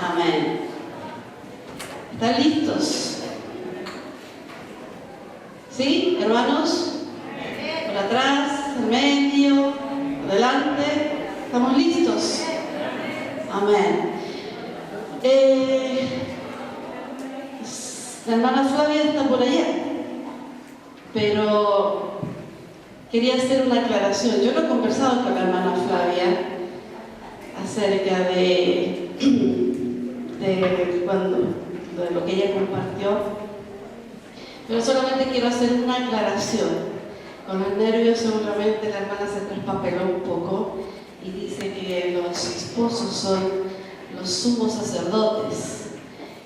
Amén. ¿Están listos? ¿Sí, hermanos? Por atrás, en medio, adelante. ¿Estamos listos? Amén. La hermana Flavia está por allá, pero quería hacer una aclaración. Yo no he conversado con la hermana Flavia acerca de lo que ella compartió, pero solamente quiero hacer una aclaración. Con los nervios seguramente la hermana se traspapeló un poco y dice que los esposos son los sumos sacerdotes,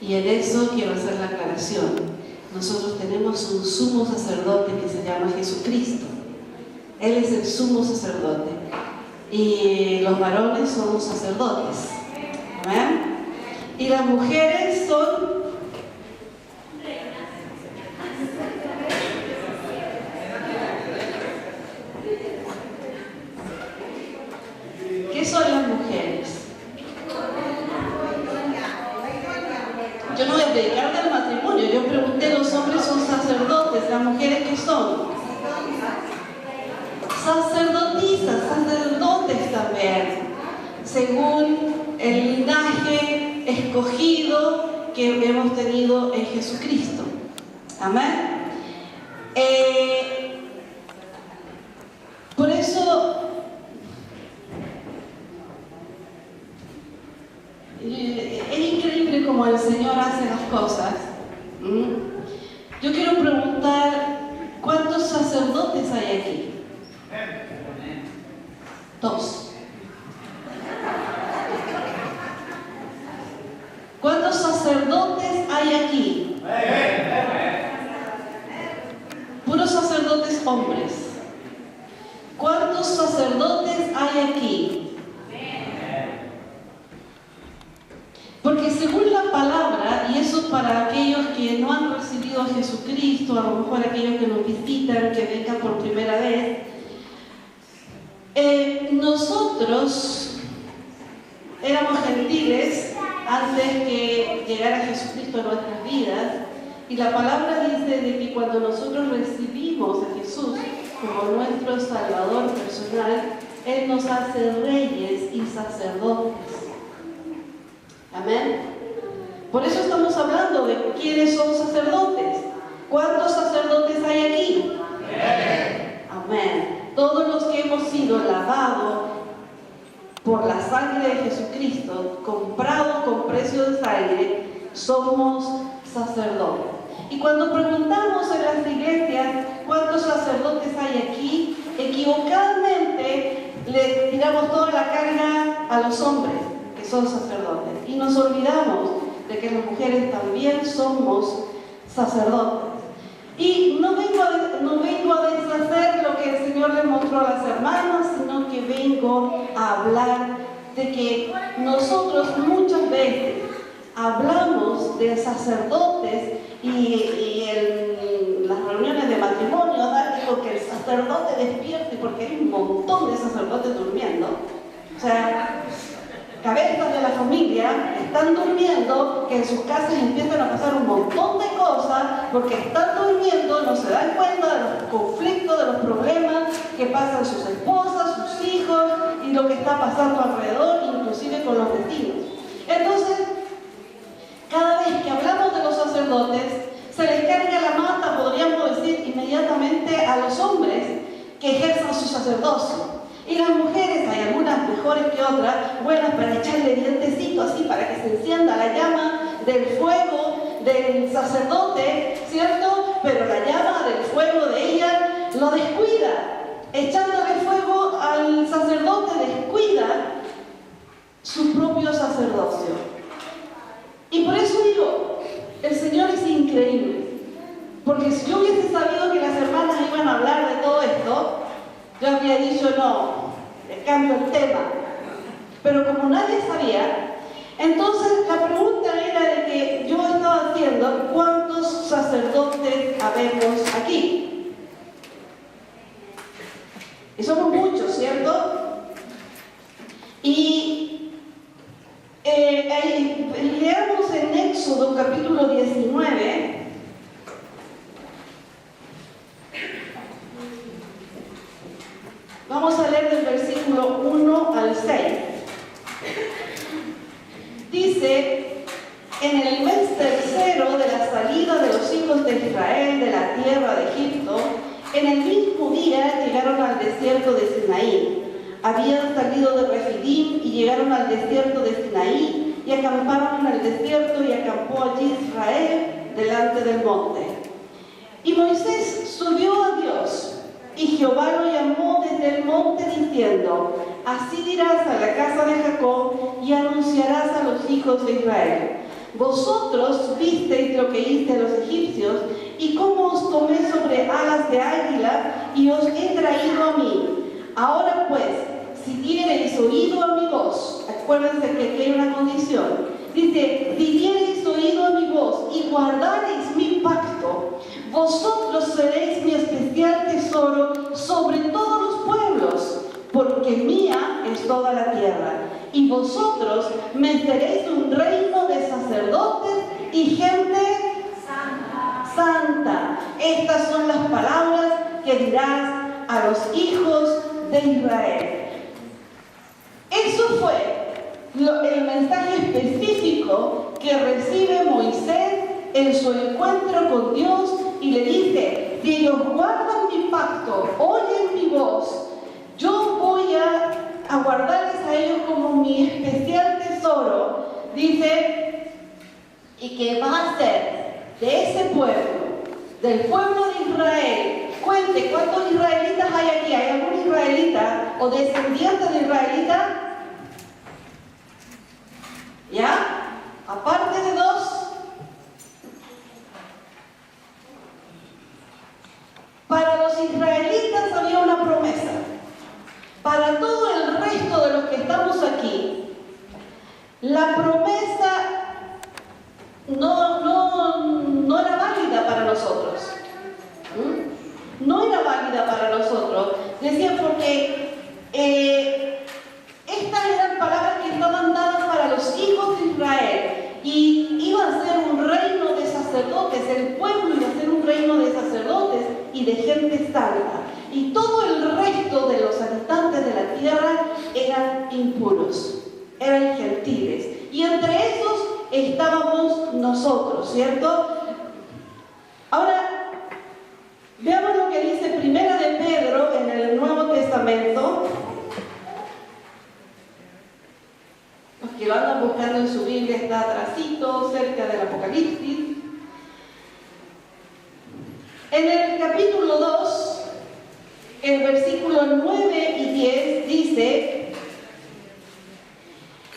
y en eso quiero hacer la aclaración. Nosotros tenemos un sumo sacerdote que se llama Jesucristo. Él es el sumo sacerdote y los varones somos sacerdotes. ¿Amén? Y las mujeres son ¿qué son las mujeres? Yo no voy a predicar del matrimonio. Yo pregunté, los hombres son sacerdotes, las mujeres ¿qué son? Sacerdotisas, sacerdotes también, según el linaje escogido que hemos tenido en Jesucristo. Amén. Por eso es increíble cómo el Señor hace las cosas. Yo quiero preguntar, ¿cuántos sacerdotes hay aquí? 2. ¿Cuántos sacerdotes hay aquí? Puros sacerdotes hombres. ¿Cuántos sacerdotes hay aquí? Porque según la palabra, y eso para aquellos que no han recibido a Jesucristo, a lo mejor aquellos que nos visitan, que vengan por primera vez, nosotros éramos gentiles antes que llegara Jesucristo a nuestras vidas, y la palabra dice de que cuando nosotros recibimos a Jesús como nuestro Salvador personal, Él nos hace reyes y sacerdotes. Amén. Por eso estamos hablando de quiénes son sacerdotes. ¿Cuántos sacerdotes hay aquí? Amén. Todos los que hemos sido lavados por la sangre de Jesucristo, comprados con precio de sangre, somos sacerdotes. Y cuando preguntamos en las iglesias cuántos sacerdotes hay aquí, equivocadamente le tiramos toda la carga a los hombres que son sacerdotes, y nos olvidamos de que las mujeres también somos sacerdotes. Y no vengo a deshacer lo que el Señor le mostró a las hermanas, sino que vengo a hablar de que nosotros muchas veces hablamos de sacerdotes y en las reuniones de matrimonio digo que el sacerdote despierte, porque hay un montón de sacerdotes durmiendo. O sea, cabezas de la familia están durmiendo, que en sus casas empiezan a pasar un montón de cosas porque están durmiendo, no se dan cuenta de los conflictos, de los problemas que pasan sus esposas, sus hijos y lo que está pasando alrededor, inclusive con los vecinos. Entonces, cada vez que hablamos de los sacerdotes, se les carga la mata, podríamos decir, inmediatamente a los hombres que ejerzan su sacerdocio. Y las mujeres, hay algunas mejores que otras, buenas para echarle dientecito así para que se encienda la llama del fuego del sacerdote, ¿cierto? Pero la llama del fuego de ella lo descuida. Echándole fuego al sacerdote descuida su propio sacerdocio. Y por eso digo, el Señor es increíble. Porque si yo hubiese sabido que las hermanas iban a hablar de todo esto, yo habría dicho no, cambio el tema. Pero como nadie sabía, entonces la pregunta era de que yo estaba haciendo, ¿cuántos sacerdotes habemos aquí? Y somos muchos, ¿cierto? Y ahí leamos en Éxodo capítulo 19. Vamos a leer del versículo 1 al 6. Dice: en el mes tercero de la salida de los hijos de Israel de la tierra de Egipto, en el mismo día llegaron al desierto de Sinaí. Habían salido de Refidim y llegaron al desierto de Sinaí y acamparon en el desierto, y acampó allí Israel delante del monte. Y Moisés subió a Dios, y Jehová lo llamó desde el monte diciendo: así dirás a la casa de Jacob y anunciarás a los hijos de Israel: vosotros visteis lo que hice a los egipcios, y cómo os tomé sobre alas de águila y os he traído a mí. Ahora pues, si diereis oído a mi voz, acuérdense que aquí hay una condición, dice: si diereis oído a mi voz y guardareis mi pacto, vosotros seréis mi especial tesoro sobre todos los pueblos, porque mía es toda la tierra, y vosotros me seréis un reino de sacerdotes y gente santa. Estas son las palabras que dirás a los hijos de Israel. Eso fue el mensaje específico que recibe Moisés en su encuentro con Dios, y le dice: si ellos guardan mi pacto, oyen mi voz, yo voy a guardarles a ellos como mi especial tesoro. Dice, y que va a ser de ese pueblo, del pueblo de Israel. Cuente, ¿cuántos israelitas hay aquí? ¿Hay algún israelita o descendiente de israelita? ¿Ya? Aparte de dos. Para los israelitas había una promesa. Para todo el resto de los que estamos aquí, la promesa no era válida para nosotros. No era válida para nosotros. Decían, porque estas eran palabras que estaban dadas para los hijos de Israel, y iba a ser un reino de sacerdotes. El pueblo iba a ser un reino de sacerdotes y de gente santa, y todo el resto de los habitantes de la tierra eran impuros, eran gentiles, y entre esos estábamos nosotros, ¿cierto? Ahora veamos lo que dice Primera de Pedro en el Nuevo Testamento. Los que lo andan buscando en su Biblia, está atrasito, cerca del Apocalipsis. En el capítulo 2, el versículo 9 y 10 dice: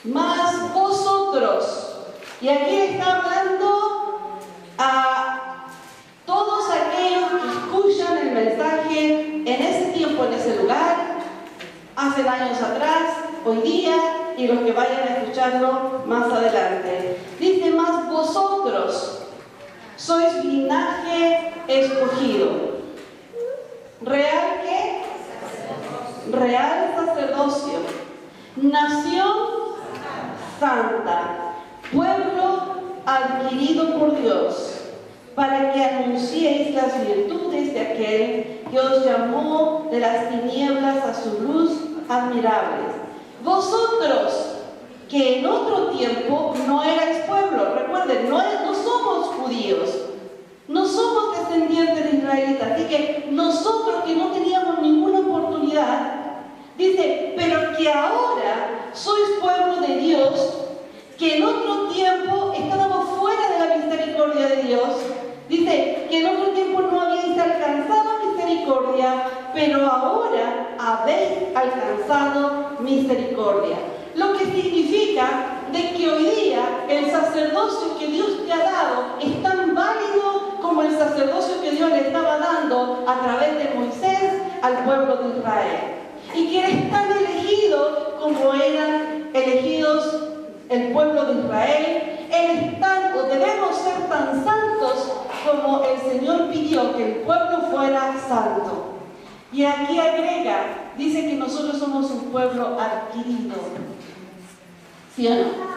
mas vosotros, y aquí está hablando a todos aquellos que escuchan el mensaje en ese tiempo, en ese lugar, hace años atrás, hoy día, y los que vayan a escucharlo más adelante. Dice: mas vosotros sois linaje escogido. ¿Real qué? Real sacerdocio. Nación santa. Pueblo adquirido por Dios, para que anunciéis las virtudes de aquel que os llamó de las tinieblas a su luz admirable. Vosotros, que en otro tiempo no erais pueblo, recuerden, no somos judíos, no somos descendientes de israelitas, así que nosotros que no teníamos ninguna oportunidad, dice, pero que ahora sois pueblo de Dios, que en otro tiempo estábamos fuera de la misericordia de Dios. Dice que en otro tiempo no habíais alcanzado misericordia, pero ahora habéis alcanzado misericordia. Lo que significa de que hoy día el sacerdocio que Dios te ha dado es tan válido como el sacerdocio que Dios le estaba dando a través de Moisés al pueblo de Israel. Y que eres tan elegido como eran elegidos el pueblo de Israel. Eres tan, o debemos ser tan santos como el Señor pidió que el pueblo fuera santo. Y aquí agrega, dice que nosotros somos un pueblo adquirido. ¿Sí o no?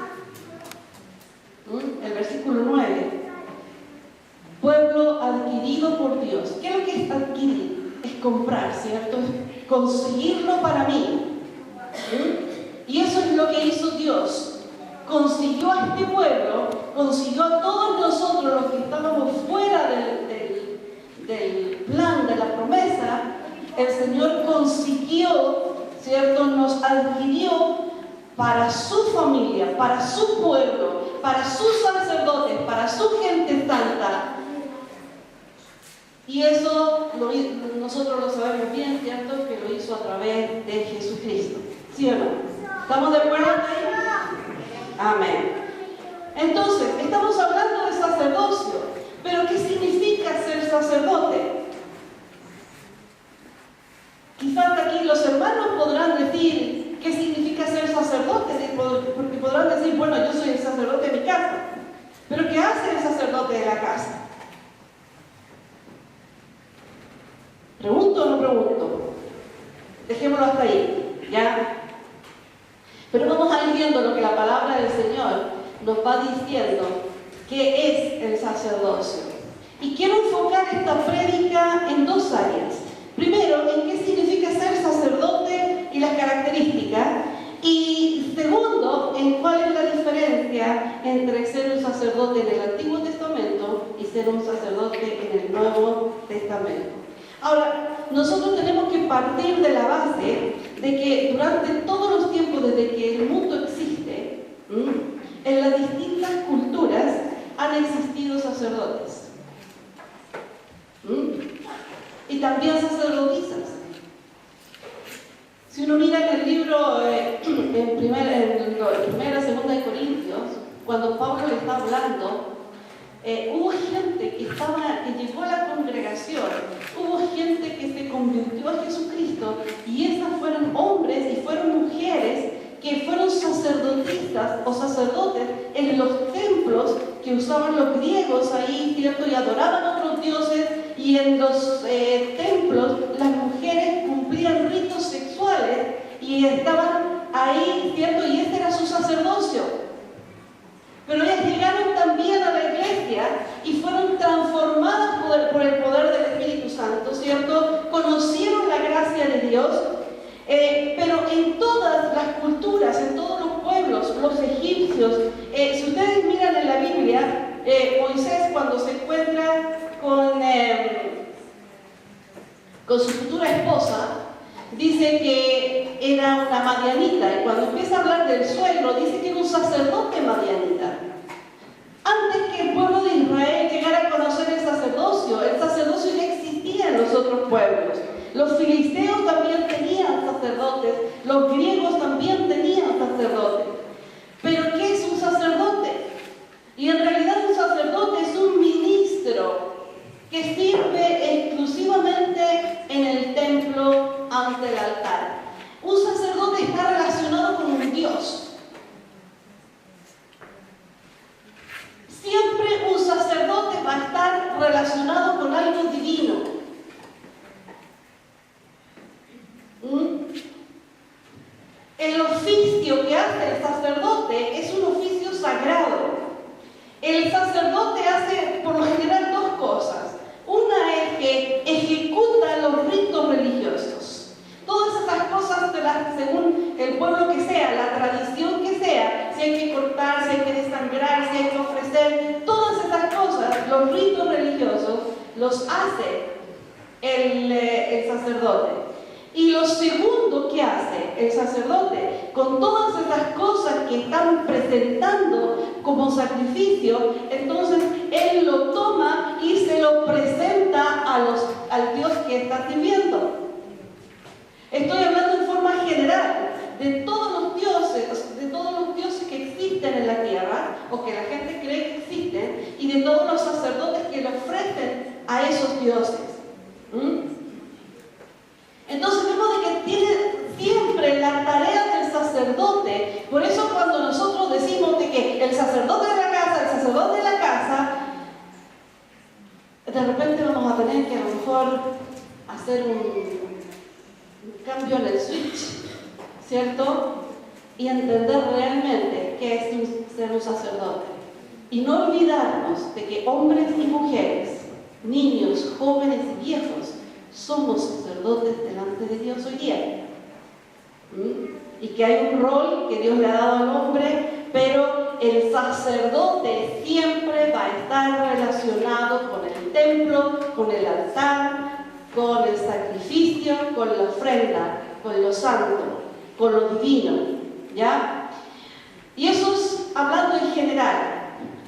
comprar, ¿cierto? Conseguirlo para mí. Y eso es lo que hizo Dios. Consiguió a este pueblo, consiguió a todos nosotros los que estábamos fuera del plan, de la promesa. El Señor consiguió, ¿cierto? Nos adquirió para su familia, para su pueblo, para sus sacerdotes, para su gente santa. Y eso nosotros lo sabemos bien, ¿cierto? Que lo hizo a través de Jesucristo. ¿Sí o no? ¿Estamos de acuerdo? Amén. Entonces, estamos hablando de sacerdocio, pero ¿qué significa ser sacerdote? Quizás aquí los hermanos podrán decir qué significa ser sacerdote, porque podrán decir, bueno, yo soy el sacerdote de mi casa, pero ¿qué hace el sacerdote de la casa? ¿Pregunto o no pregunto? Dejémoslo hasta ahí, ¿ya? Pero vamos a ir viendo lo que la palabra del Señor nos va diciendo que es el sacerdocio. Y quiero enfocar esta prédica en dos áreas. Primero, en qué significa ser sacerdote y las características. Y segundo, en cuál es la diferencia entre ser un sacerdote en el Antiguo Testamento y ser un sacerdote en el Nuevo Testamento. Ahora, nosotros tenemos que partir de la base de que durante todos los tiempos, desde que el mundo existe, en las distintas culturas han existido sacerdotes. Y también sacerdotisas. Si uno mira en el libro, en primera, segunda de Corintios, cuando Pablo le está hablando, hubo gente que llegó a la congregación, hubo gente que se convirtió a Jesucristo, y esas fueron hombres y fueron mujeres que fueron sacerdotistas o sacerdotes en los templos que usaban los griegos ahí, ¿cierto? Y adoraban a otros dioses, y en los templos las mujeres cumplían ritos sexuales y estaban ahí, ¿cierto? Y este era su sacerdocio. Pero ellas llegaron también a la iglesia y fueron transformadas por el poder del Espíritu Santo, ¿cierto? Conocieron la gracia de Dios, pero en todas las culturas, en todos los pueblos, los egipcios, si ustedes miran en la Biblia, Moisés cuando se encuentra con su futura esposa, dice que era una madianita, y cuando empieza a hablar del suegro, dice que era un sacerdote madianita. Antes que el pueblo de Israel llegara a conocer el sacerdocio ya existía en los otros pueblos. Los filisteos también tenían sacerdotes, los griegos también tenían sacerdotes. Pero ¿qué es un sacerdote? Y en realidad un sacerdote es un ministro que sirve exclusivamente en el templo ante el altar. Un sacerdote está relacionado con un Dios. Siempre un sacerdote va a estar relacionado con algo divino. El oficio que hace el sacerdote es un oficio sagrado. El sacerdote hace por lo general dos cosas. Una es que ejecuta los ritos religiosos. Todas esas cosas, según el pueblo que sea, la tradición que sea, si hay que cortar, si hay que desangrar, si hay que ofrecer, todas esas cosas, los ritos religiosos, los hace el sacerdote. Y lo segundo que hace el sacerdote, con todas esas cosas que están presentando como sacrificio, entonces él lo toma y se lo presenta al Dios que está sirviendo. Estoy hablando en forma general de todos los dioses que existen en la tierra, o que la gente cree que existen, y de todos los sacerdotes que le ofrecen a esos dioses. Entonces vemos de que tiene siempre la tarea del sacerdote. Por eso cuando nosotros decimos de que el sacerdote de la casa, de repente vamos a tener que a lo mejor hacer un cambio en el switch, ¿cierto? Y entender realmente qué es ser un sacerdote. Y no olvidarnos de que hombres y mujeres, niños, jóvenes y viejos, somos sacerdotes delante de Dios hoy día. Y que hay un rol que Dios le ha dado al hombre, pero el sacerdote siempre va a estar relacionado con el templo, con el altar, con el sacrificio, con la ofrenda, con lo santo, con lo divino, ¿ya? Y eso es hablando en general.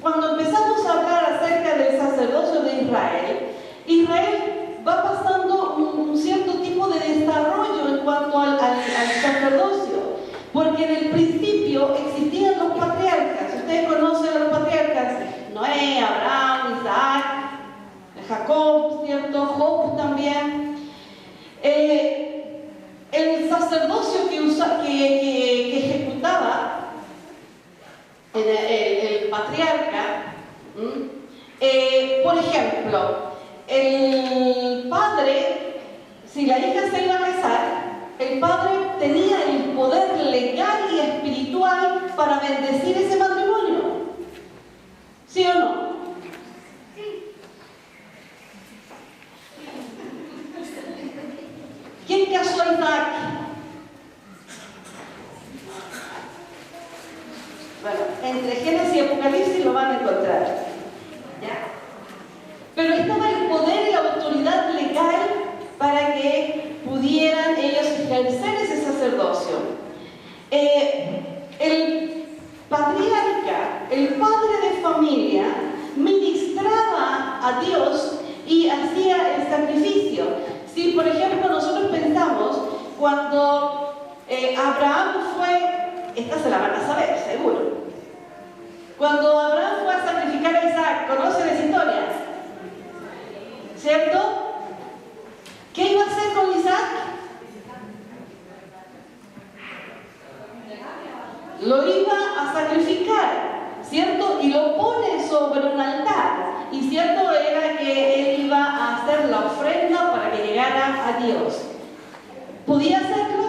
Cuando empezamos a hablar acerca del sacerdocio de Israel, Israel va pasando un cierto tipo de desarrollo en cuanto al sacerdocio, porque en el principio existían los patriarcas. Ustedes conocen a los patriarcas: Noé, Abraham, Isaac, Jacob, ¿cierto? Job también. El sacerdocio que ejecutaba el patriarca, por ejemplo, el padre, si la hija se iba a casar, el padre tenía el poder legal y espiritual para bendecir ese matrimonio. ¿Sí o no? ¿Quién casó a Isaac? Bueno, entre Génesis y Apocalipsis lo van a encontrar. ¿Ya? Pero estaba el poder y la autoridad legal para que pudieran ellos ejercer ese sacerdocio. El patriarca, el padre de familia, ministraba a Dios y hacía el sacrificio. Si, por ejemplo, nosotros pensamos cuando Abraham fue, esta se la van a saber, seguro. Cuando Abraham fue a sacrificar a Isaac, ¿conocen esa historia? ¿Cierto? ¿Qué iba a hacer con Isaac? Lo iba a sacrificar, ¿cierto? Y lo pone sobre un altar. Y cierto era que él iba a hacer la ofrenda para que llegara a Dios. ¿Podía hacerlo?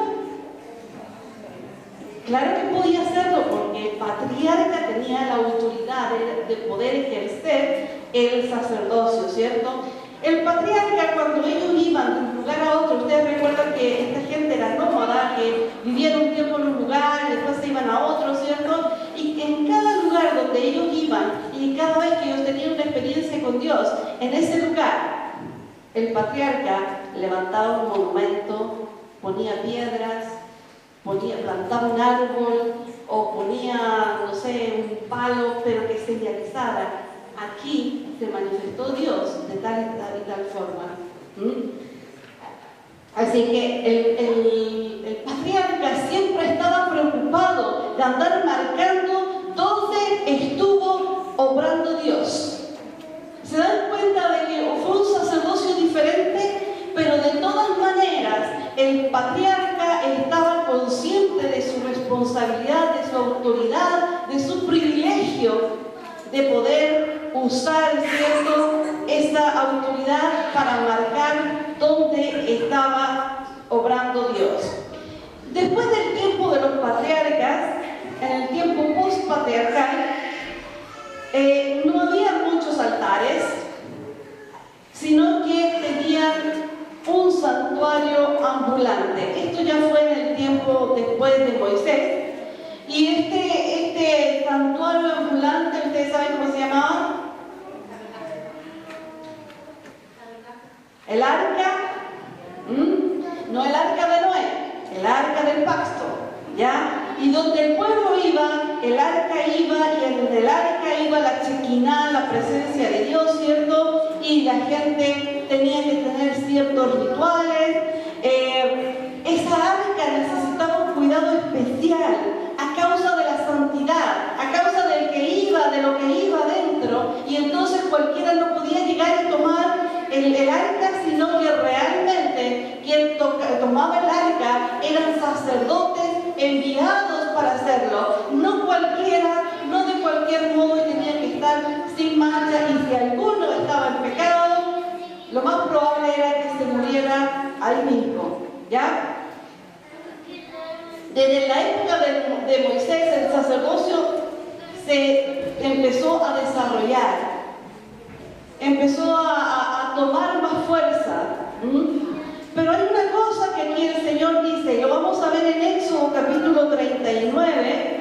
Claro que podía hacerlo, porque el patriarca tenía la autoridad de poder ejercer el sacerdocio, ¿cierto? El patriarca, cuando ellos iban de un lugar a otro, ustedes recuerdan que esta gente era nómada, que vivían un tiempo en un lugar y después se iban a otro, ¿cierto? Y en cada lugar donde ellos iban, y cada vez que ellos tenían una experiencia con Dios, en ese lugar, el patriarca levantaba un monumento, ponía piedras, plantaba un árbol, o ponía, no sé, un palo, pero que señalizara: aquí se manifestó Dios de tal y tal forma. Así que el patriarca siempre estaba preocupado de andar marcando dónde estuvo obrando Dios. ¿Se dan cuenta de que fue un sacerdocio diferente? Pero de todas maneras, el patriarca estaba consciente de su responsabilidad, de su autoridad, de su privilegio de poder usar, ¿cierto?, esa autoridad para marcar dónde estaba obrando Dios. Después del tiempo de los patriarcas, en el tiempo post-patriarcal, no había muchos altares, sino que tenían un santuario ambulante. Esto ya fue en el tiempo después de Moisés. Y este santuario ambulante, ¿ustedes saben cómo se llamaba? El arca, no el arca de Noé, el arca del pacto, ¿ya? Y donde el pueblo iba, el arca iba, y en el arca iba la Shekinah, la presencia de Dios, ¿cierto? Y la gente tenía que tener ciertos rituales. Esa arca necesitaba un cuidado especial a causa de la santidad, a causa del que iba, de lo que iba dentro, y entonces cualquiera no podía llegar y tomar el arca, sino que realmente quien tomaba el arca eran sacerdotes enviados para hacerlo. No cualquiera, no de cualquier modo, y tenía que estar sin mancha, y si alguno estaba en pecado, lo más probable era que se muriera ahí mismo, ¿ya? Desde la época de Moisés, el sacerdocio se empezó a desarrollar, empezó a tomar más fuerza, Pero hay una cosa que aquí el Señor dice, y lo vamos a ver en Éxodo capítulo 39.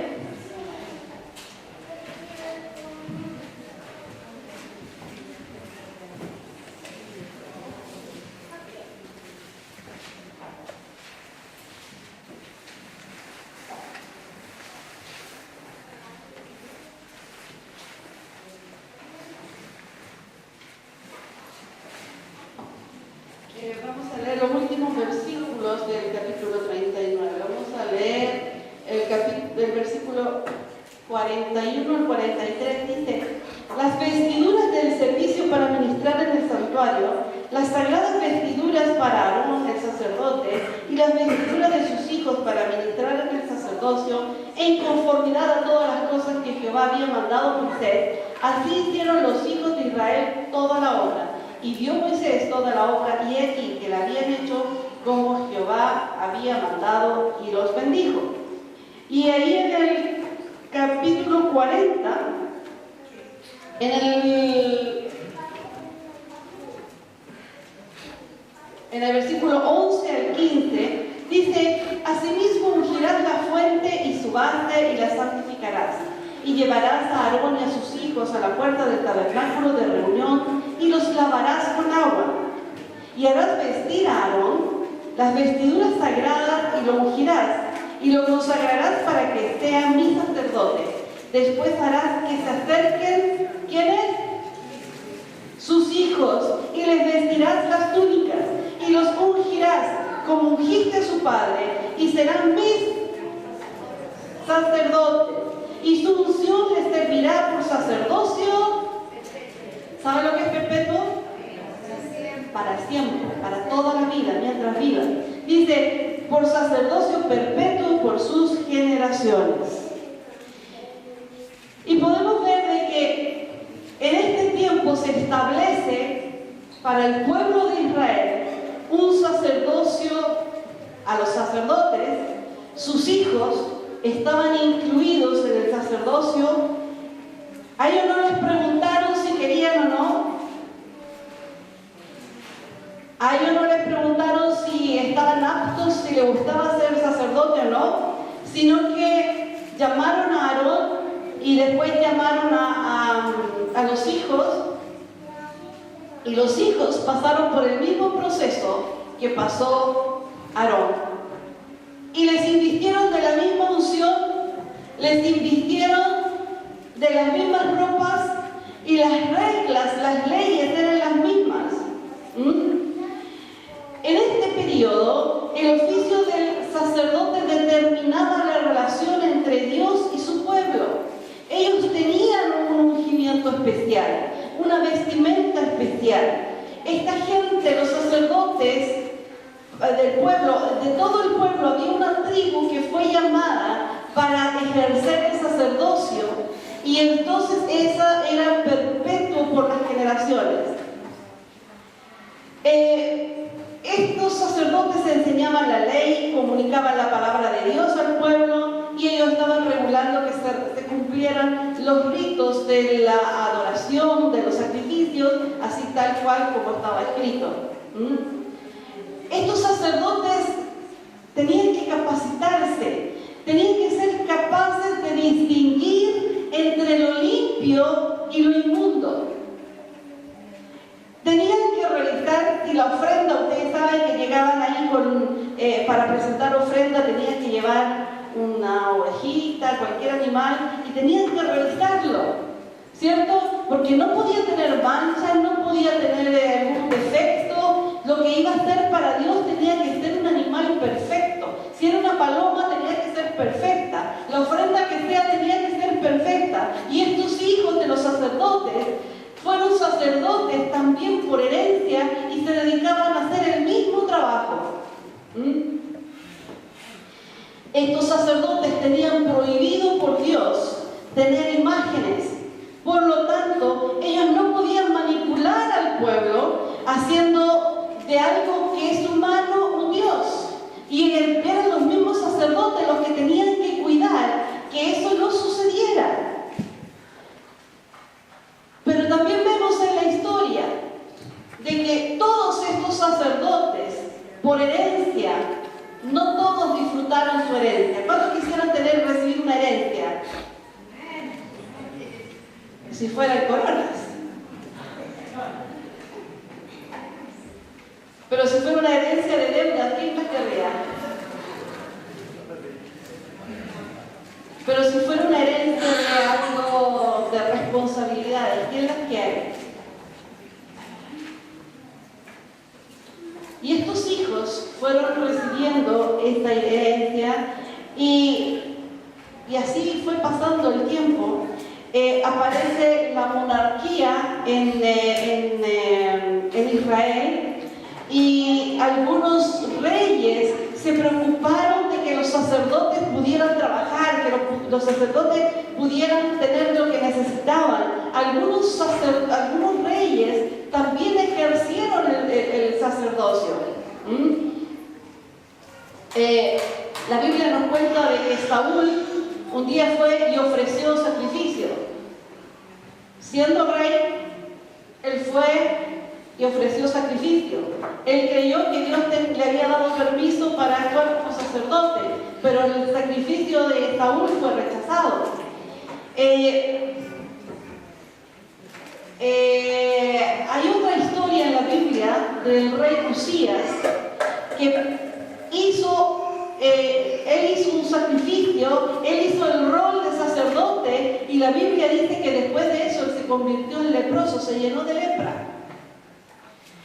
Vamos a leer los últimos versículos del capítulo 39. Vamos a leer el versículo 41 al 43. Dice: las vestiduras del servicio para ministrar en el santuario, las sagradas vestiduras para Aarón el sacerdote y las vestiduras de sus hijos para ministrar en el sacerdocio, en conformidad a todas las cosas que Jehová había mandado a Moisés, así hicieron los hijos de Israel toda la obra. Y vio Moisés toda la obra, y aquí que la habían hecho como Jehová había mandado, y los bendijo. Y ahí en el capítulo 40, en el versículo 11 al 15, dice: asimismo ungirás la fuente y su base y la santificarás. Y llevarás a Aarón y a sus hijos a la puerta del tabernáculo de reunión y los lavarás con agua. Y harás vestir a Aarón las vestiduras sagradas y lo ungirás y lo consagrarás para que sea mi sacerdote. Después harás que se acerquen, ¿quiénes? Sus hijos, y les vestirás las túnicas y los ungirás como ungiste a su padre, y serán mis sacerdotes. Y su unción les servirá por sacerdocio. ¿Sabe lo que es perpetuo? Para siempre, para toda la vida, mientras vivan. Dice, por sacerdocio perpetuo por sus generaciones. Y podemos ver de que en este tiempo se establece para el pueblo de Israel un sacerdocio a los sacerdotes. Sus hijos estaban incluidos en el sacerdocio. A ellos no les preguntaron si querían o no. A ellos no les preguntaron si estaban aptos, si les gustaba ser sacerdote o no, sino que llamaron a Aarón y después llamaron a los hijos, y los hijos pasaron por el mismo proceso que pasó Aarón. Y les invistieron de la misma unción, les invistieron de las mismas ropas, y las reglas, las leyes eran las mismas. En este periodo, el oficio del sacerdote determinaba la relación entre Dios y su pueblo. Ellos tenían un ungimiento especial, una vestimenta especial. Esta gente, los sacerdotes del pueblo, de todo el pueblo, había una tribu que fue llamada para ejercer el sacerdocio, y entonces esa era perpetua por las generaciones. Estos sacerdotes enseñaban la ley, comunicaban la palabra de Dios al pueblo, y ellos estaban regulando que se cumplieran los ritos de la adoración, de los sacrificios, así tal cual como estaba escrito. Estos sacerdotes tenían que capacitarse, tenían que ser capaces de distinguir entre lo limpio y lo inmundo. Tenían que realizar, si la ofrenda, ustedes saben que llegaban ahí para presentar ofrenda, tenían que llevar una ovejita, cualquier animal, y tenían que realizarlo, ¿cierto? Porque no podía tener manchas, no podía tener algún defecto. Lo que iba a ser para Dios tenía que ser un animal perfecto. Si era una paloma, tenía que ser perfecta. La ofrenda que sea tenía que ser perfecta. Y estos hijos de los sacerdotes fueron sacerdotes también por herencia, y se dedicaban a hacer el mismo trabajo. Estos sacerdotes tenían prohibido por Dios tener imágenes. Por lo tanto, ellos no podían manipular al pueblo haciendo de algo que es humano un Dios. Y eran los mismos sacerdotes los que tenían que cuidar que eso no sucediera. Pero también vemos en la historia de que todos estos sacerdotes por herencia. No todos disfrutaron su herencia. ¿Cuántos quisieran recibir una herencia? Si fuera el coronas. Pero si fuera una herencia de deuda, ¿quién la querría? Pero si fuera una herencia de algo de responsabilidades, ¿quién las quiere? Y estos hijos fueron recibiendo esta herencia y así fue pasando el tiempo. Aparece la monarquía en Israel y algunos reyes se preocuparon de que los sacerdotes pudieran trabajar, que los sacerdotes pudieran tener lo que necesitaban. Algunos reyes también ejercieron el sacerdocio. La Biblia nos cuenta de que Saúl un día fue y ofreció sacrificio. Siendo rey, él fue y ofreció sacrificio. Él creyó que Dios le había dado permiso para actuar como sacerdote, pero el sacrificio de Saúl fue rechazado. Hay otra historia en la Biblia del rey Usías que él hizo un sacrificio, él hizo el rol de sacerdote y la Biblia dice que después de eso él se convirtió en leproso, se llenó de lepra.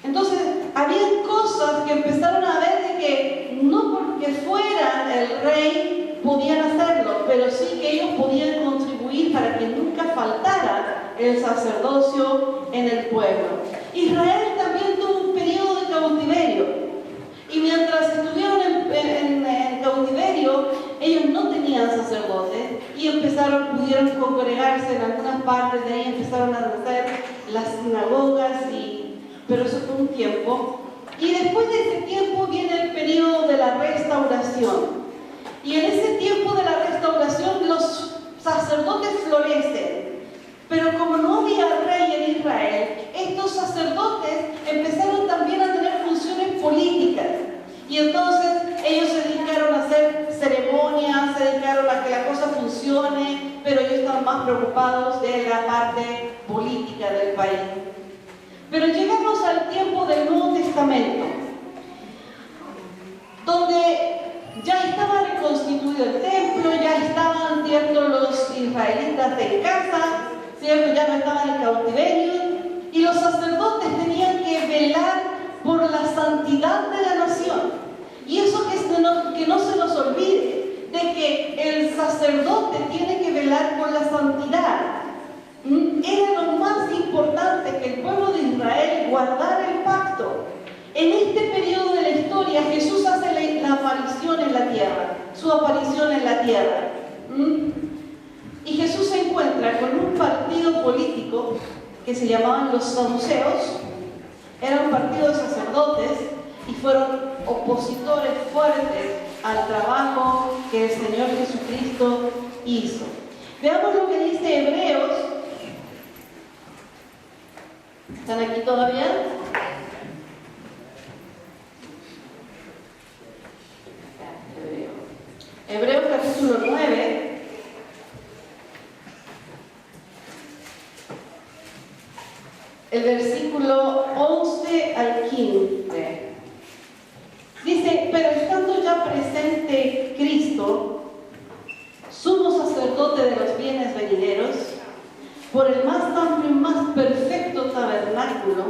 Entonces, había cosas que empezaron a ver de que no porque fueran el rey podían hacerlo, pero sí que ellos podían contribuir para que nunca faltara el sacerdocio en el pueblo. Israel también tuvo un periodo de cautiverio, y mientras estuvieron en cautiverio, ellos no tenían sacerdotes y pudieron congregarse en algunas partes de ahí, empezaron a nacer las sinagogas pero eso fue un tiempo. Y después de ese tiempo viene el periodo de la restauración. Y en ese tiempo de la restauración los sacerdotes florecen. Pero como no había rey en Israel, estos sacerdotes empezaron también a tener funciones políticas. Y entonces ellos se dedicaron a hacer ceremonias, se dedicaron a que la cosa funcione, pero ellos estaban más preocupados de la parte política del país. Pero llegamos al tiempo del Nuevo Testamento, donde ya estaba reconstituido el templo, ya estaban, ¿cierto?, los israelitas en casa, ¿cierto?, ya no estaban en cautiverio, y los sacerdotes tenían que velar por la santidad de la nación. Y eso que no se nos olvide, de que el sacerdote tiene que velar por la santidad. Era lo más importante, que el pueblo de Israel guardara el pacto. En este periodo de la historia, Jesús hace la aparición en la tierra, su aparición en la tierra. Y Jesús se encuentra con un partido político que se llamaban los saduceos. Era un partido de sacerdotes y fueron opositores fuertes al trabajo que el Señor Jesucristo hizo. Veamos lo que dice Hebreos. ¿Están aquí todavía? Hebreos capítulo 9. El versículo 11 al 15. Dice: pero estando ya presente Cristo, sumo sacerdote de los bienes venideros, por el más amplio y más perfecto tabernáculo,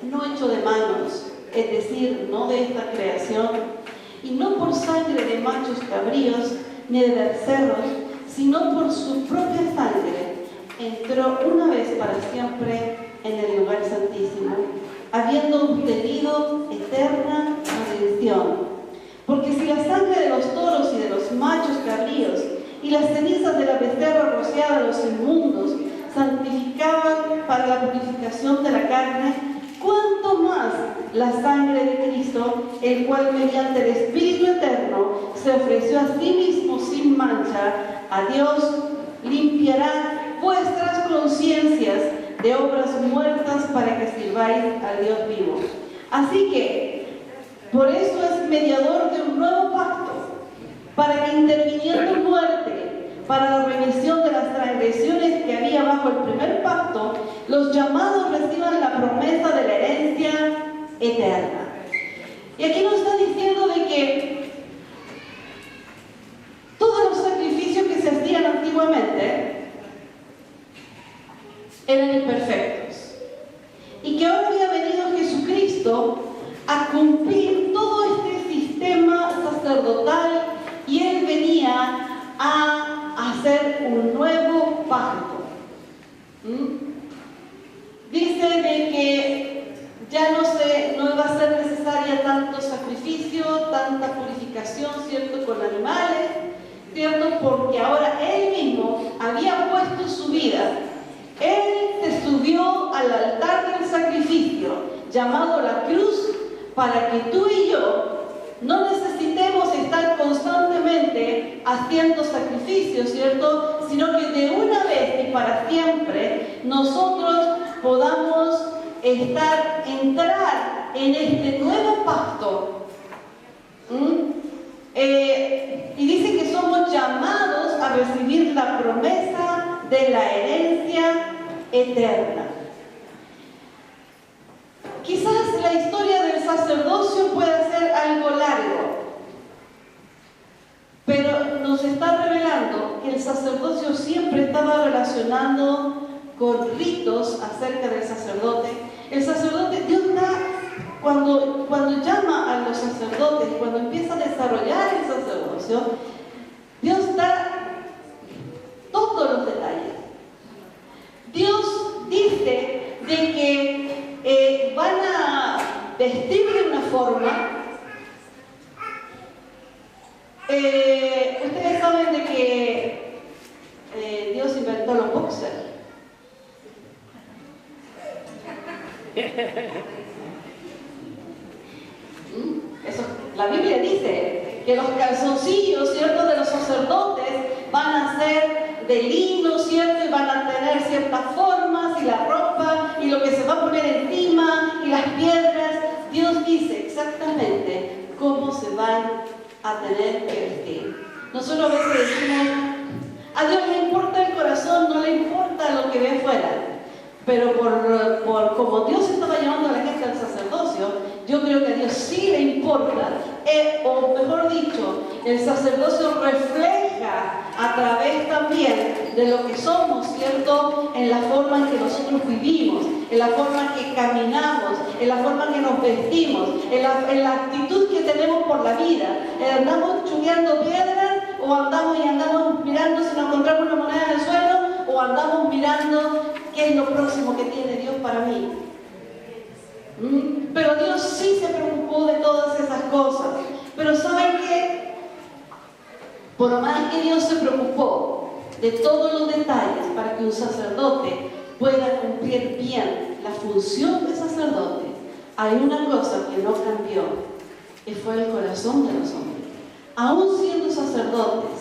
no hecho de manos, es decir, no de esta creación, y no por sangre de machos cabríos, ni de becerros, sino por su propia sangre, entró una vez para siempre en el lugar santísimo, habiendo obtenido eterna redención. Porque si la sangre de los toros y de los machos cabríos y las cenizas de la becerra rociada de los inmundos santificaban para la purificación de la carne, cuánto más la sangre de Cristo, el cual mediante el Espíritu Eterno se ofreció a sí mismo sin mancha a Dios, limpiará vuestras conciencias de obras muertas para que sirváis al Dios vivo. Así que Por eso es mediador de un nuevo pacto, para que interviniendo en muerte, para la remisión de las transgresiones que había bajo el primer pacto, los llamados reciban la promesa de la herencia eterna. Y aquí nos está diciendo de que todos los sacrificios que se hacían antiguamente eran imperfectos. Y que ahora había venido Jesucristo a cumplir todo este sistema sacerdotal y Él venía a hacer un nuevo pacto. Dice de que ya no va a ser necesaria tanto sacrificio, tanta purificación, ¿cierto?, con animales, ¿cierto?, porque ahora Él mismo había puesto su vida. Él se subió al altar del sacrificio, llamado la cruz, para que tú y yo no necesitemos estar constantemente haciendo sacrificios, ¿cierto?, sino que de una vez y para siempre nosotros podamos entrar en este nuevo pacto. Y dice que somos llamados a recibir la promesa de la herencia eterna. Quizás la historia del sacerdocio pueda ser algo largo, pero nos está revelando que el sacerdocio siempre estaba relacionado con ritos acerca del sacerdote. El sacerdote, Dios da, cuando llama a los sacerdotes, cuando empieza a desarrollar el sacerdocio, Dios da todos los detalles. Dios dice de que van a vestir de una forma. Ustedes saben de que Dios inventó los boxers. Eso, la Biblia dice que los calzoncillos, ¿cierto?, de los sacerdotes van a ser de lino, ¿cierto?, y van a tener ciertas formas, y la ropa, y lo que se va a poner encima, y las piedras. Dios dice exactamente cómo se van a tener que vestir. Nosotros a veces decimos, a Dios le importa el corazón, no le importa lo que ve fuera. Pero por como Dios estaba llamando a la gente al sacerdocio, yo creo que a Dios sí le importa, o mejor dicho, el sacerdocio refleja a través también de lo que somos, ¿cierto?, en la forma en que nosotros vivimos, en la forma en que caminamos, en la forma en que nos vestimos, en la actitud que tenemos por la vida. ¿Andamos chuleando piedras o andamos mirando si nos encontramos una moneda en el suelo, o andamos mirando qué es lo próximo que tiene Dios para mí? Pero Dios sí se preocupó de todas esas cosas. Pero ¿saben qué? Por más que Dios se preocupó de todos los detalles para que un sacerdote pueda cumplir bien la función de sacerdote, hay una cosa que no cambió, y fue el corazón de los hombres. Aún siendo sacerdotes,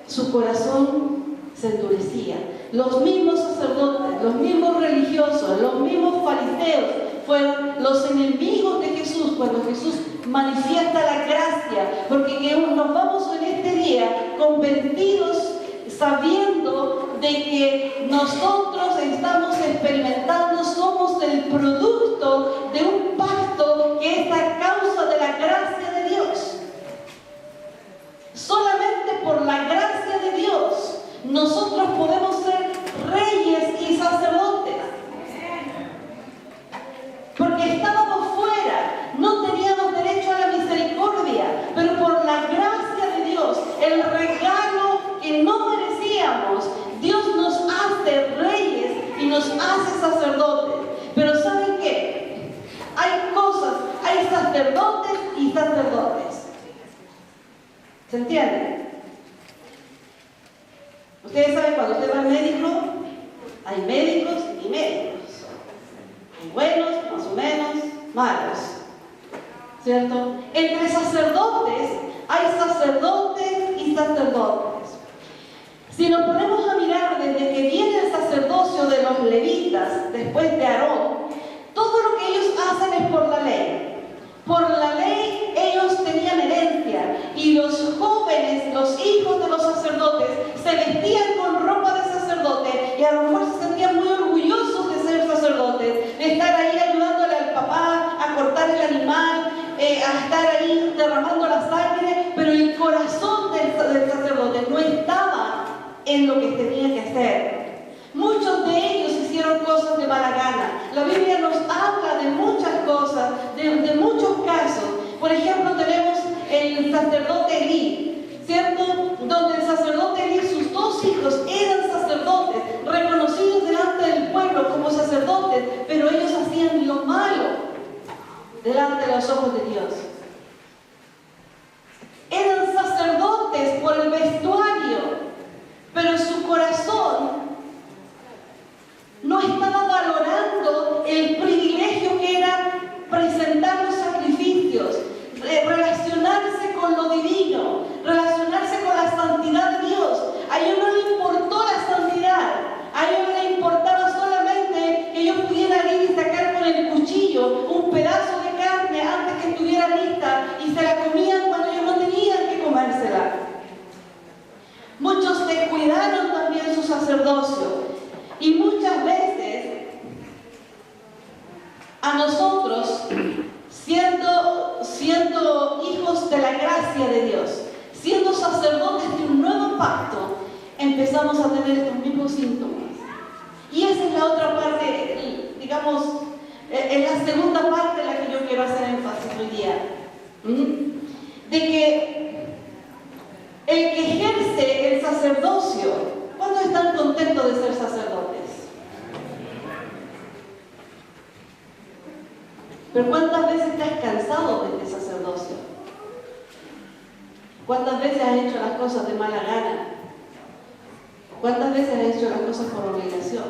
su corazón se endurecía. Los mismos sacerdotes, los mismos religiosos, los mismos fariseos fueron los enemigos de Jesús cuando Jesús manifiesta la gracia, porque nos vamos en este día convencidos, sabiendo de que nosotros estamos experimentando, somos el producto de un pacto que es a causa de la gracia de Dios. Solamente por la gracia de Dios nosotros podemos ser reyes y sacerdotes, porque estábamos fuera, no teníamos derecho a la misericordia, pero por la gracia de Dios, el regalo que no merecíamos, Dios nos hace reyes y nos hace sacerdotes. Pero ¿saben qué? Hay sacerdotes y sacerdotes. ¿Se entiende? Ustedes saben, cuando usted va al médico, hay médicos y médicos. Hay buenos, más o menos, malos. ¿Cierto? Entre sacerdotes, hay sacerdotes y sacerdotes. Si nos ponemos a mirar desde que viene el sacerdocio de los levitas, después de Aarón, todo lo que ellos hacen es por la ley. Por la derramando la sangre, pero el corazón del sacerdote no estaba en lo que tenía que hacer. Muchos de ellos hicieron cosas de mala gana. La Biblia nos habla de muchas cosas, de muchos casos. Por ejemplo, tenemos el sacerdote Elí, ¿cierto? Donde el sacerdote Elí, sus dos hijos eran sacerdotes, reconocidos delante del pueblo como sacerdotes, pero ellos hacían lo malo delante de los ojos de Dios. Eran sacerdotes por el vestuario, pero su corazón no estaba valorando el privilegio que era presentar los sacrificios, relacionarse con lo divino, relacionarse con la santidad de Dios. A ellos no les importó la santidad, a ellos les importaba solamente que ellos pudieran ir y sacar con el cuchillo un pedazo de carne antes que estuviera lista y se la comían cuando ellos no tenían que comérsela. Muchos descuidaron también su sacerdocio. Y muchas veces a nosotros, siendo hijos de la gracia de Dios, siendo sacerdotes de un nuevo pacto, empezamos a tener estos mismos síntomas. Y esa es la otra parte, digamos, es la segunda parte en la que yo quiero hacer énfasis hoy día. De que el que ejerce el sacerdocio, ¿cuántos están contentos de ser sacerdotes? Pero ¿cuántas veces te has cansado de este sacerdocio? ¿Cuántas veces has hecho las cosas de mala gana? ¿Cuántas veces has hecho las cosas por obligación?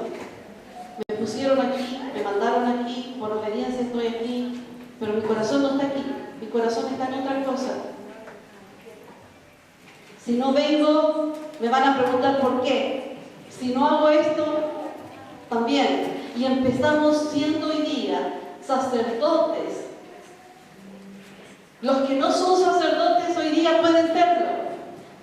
Me pusieron aquí, me mandaron aquí, por obediencia estoy aquí, pero mi corazón no está aquí, mi corazón está en otra cosa. Si no vengo, me van a preguntar por qué. Si no hago esto, también. Y empezamos siendo hoy día sacerdotes. Los que no son sacerdotes hoy día pueden serlo,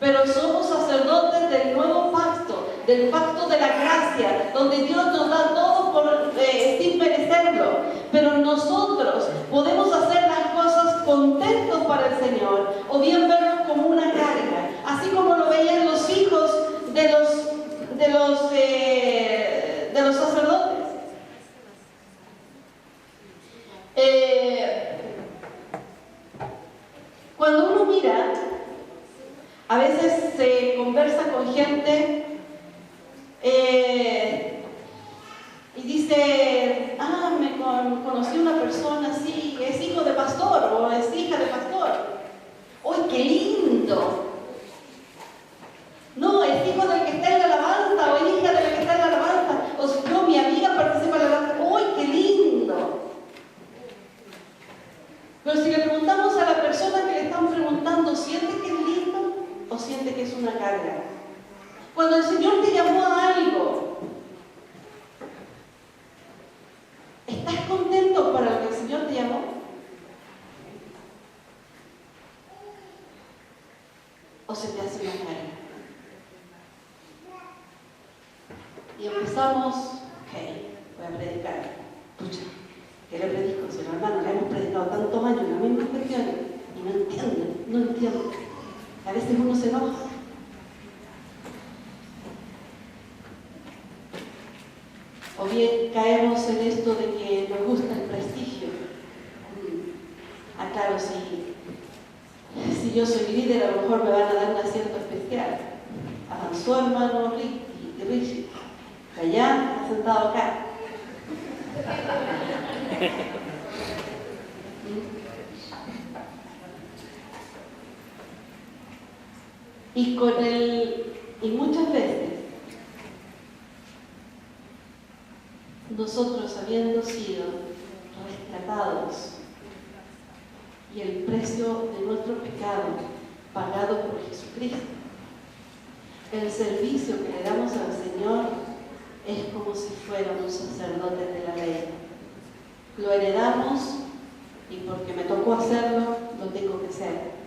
pero somos sacerdotes del nuevo pacto, del pacto de la gracia, donde Dios nos da todo sin merecerlo. Pero nosotros podemos hacer las cosas contentos para el Señor, o bien verlo como una carga, así como lo veían los hijos de los sacerdotes. Cuando uno mira, a veces se conversa con gente y dice, conocí una persona así, es hijo de pastor o es hija de pastor. ¡Uy, qué lindo! No, es hijo del que está en la alabanza o hija del que está en la alabanza. O si no, mi amiga participa en la alabanza. ¡Uy, qué lindo! Pero si le preguntamos a la persona que le están preguntando, ¿siente que es lindo o siente que es una carga? Cuando el Señor te llamó a algo, ¿estás contento para lo que el Señor te llamó? ¿O se te hace una carga? Y empezamos, voy a predicar. Pucha, ¿qué le predico? Si los hermanos le hemos predicado tantos años las mismas cuestiones y no entienden. A veces uno se enoja. O bien caemos en esto de que nos gusta el prestigio. Claro, si yo soy líder, a lo mejor me van a dar un asiento especial. Avanzó hermano Richie, allá, está sentado acá. Y muchas veces nosotros, habiendo sido rescatados y el precio de nuestro pecado pagado por Jesucristo, el servicio que le damos al Señor es como si fuéramos sacerdotes de la ley. Lo heredamos y porque me tocó hacerlo, lo tengo que hacer.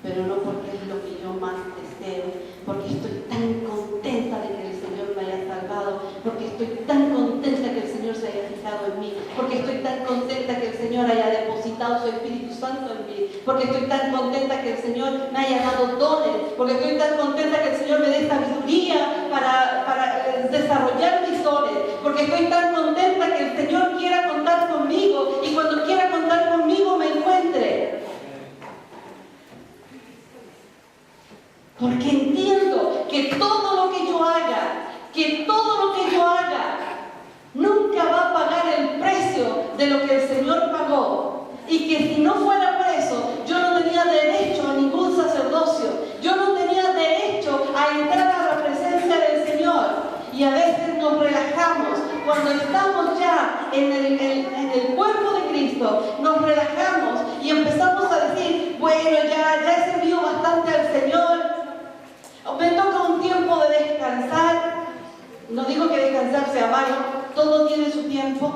Pero no porque es lo que yo más deseo, porque estoy tan contenta de que el Señor me haya salvado, porque estoy tan contenta que el Señor se haya fijado en mí, porque estoy tan contenta que el Señor haya depositado su Espíritu Santo en mí, porque estoy tan contenta que el Señor me haya dado dones, porque estoy tan contenta que el Señor me dé sabiduría para desarrollar mis dones, porque estoy tan contenta que el Señor quiera contar conmigo y cuando quiera contar conmigo me encuentre. Porque entiendo que todo lo que yo haga, nunca va a pagar el precio de lo que el Señor pagó. Y que si no fuera por eso, yo no tenía derecho a ningún sacerdocio. Yo no tenía derecho a entrar a la presencia del Señor. Y a veces nos relajamos. Cuando estamos ya en el cuerpo de Cristo, nos relajamos y empezamos a decir, bueno, ya he servido bastante al Señor. Me toca un tiempo de descansar. No digo que descansar sea malo, todo tiene su tiempo.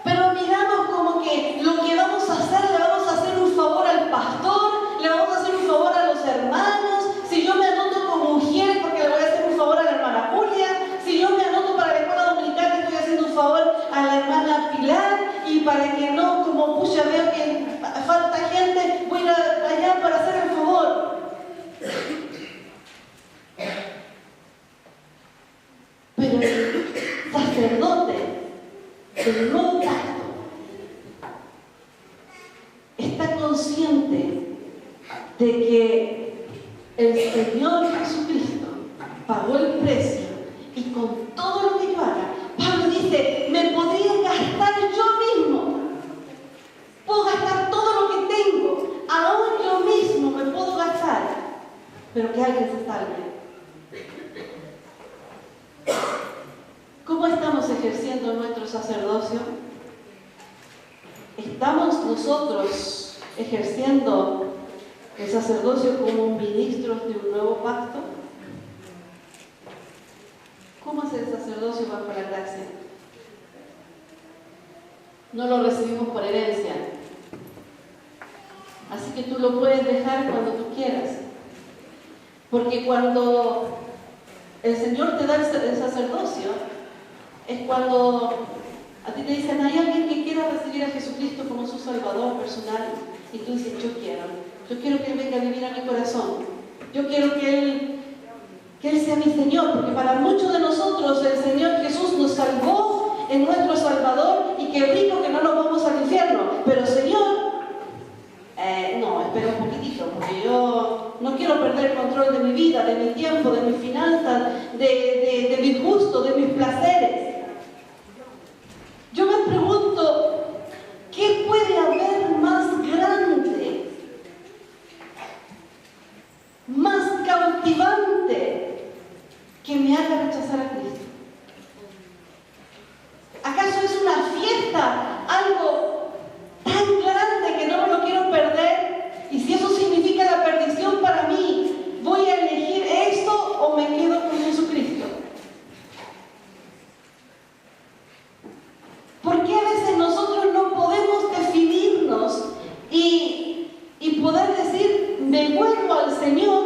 Pero miramos como que lo que vamos a hacer, le vamos a hacer un favor al pastor, le vamos a hacer un favor a los hermanos. Si yo me anoto como mujer, porque le voy a hacer un favor a la hermana Julia. Si yo me anoto para la escuela dominical, le estoy haciendo un favor a la hermana Pilar. Y para que no, como pucha, veo que falta gente, voy a ir allá para hacer el favor. Pero el sacerdote del nuevo pacto está consciente de que el Señor Jesucristo pagó el precio y con todo lo que yo haga, Pablo dice, me podría gastar yo mismo, puedo gastar todo lo que tengo, aún yo mismo me puedo gastar, pero que alguien se salve. ¿Cómo estamos ejerciendo nuestro sacerdocio? ¿Estamos nosotros ejerciendo el sacerdocio como ministros de un nuevo pacto? ¿Cómo es el sacerdocio bajo la gracia? No lo recibimos por herencia. Así que tú lo puedes dejar cuando tú quieras. Porque cuando el Señor te da el sacerdocio, es cuando a ti te dicen, hay alguien que quiera recibir a Jesucristo como su Salvador personal, y tú dices, yo quiero que Él venga a vivir a mi corazón, yo quiero que Él sea mi Señor, porque para muchos de nosotros el Señor Jesús nos salvó en nuestro Salvador, y qué rico que no nos vamos al infierno, pero Señor, no, espera un poquitito, porque yo no quiero perder el control de mi vida, de mi tiempo, de mis finanzas, de mis gustos, de mis placeres. Yo me pregunto, ¿qué puede haber más grande, más cautivante que me haga rechazar a Cristo? ¿Acaso es una fiesta, algo tan grande que no me lo quiero perder? Y si eso significa la perdición para mí, ¿voy a elegir esto o me quedo con Jesucristo? ¿Por qué a veces nosotros no podemos definirnos y poder decir, me vuelvo al Señor?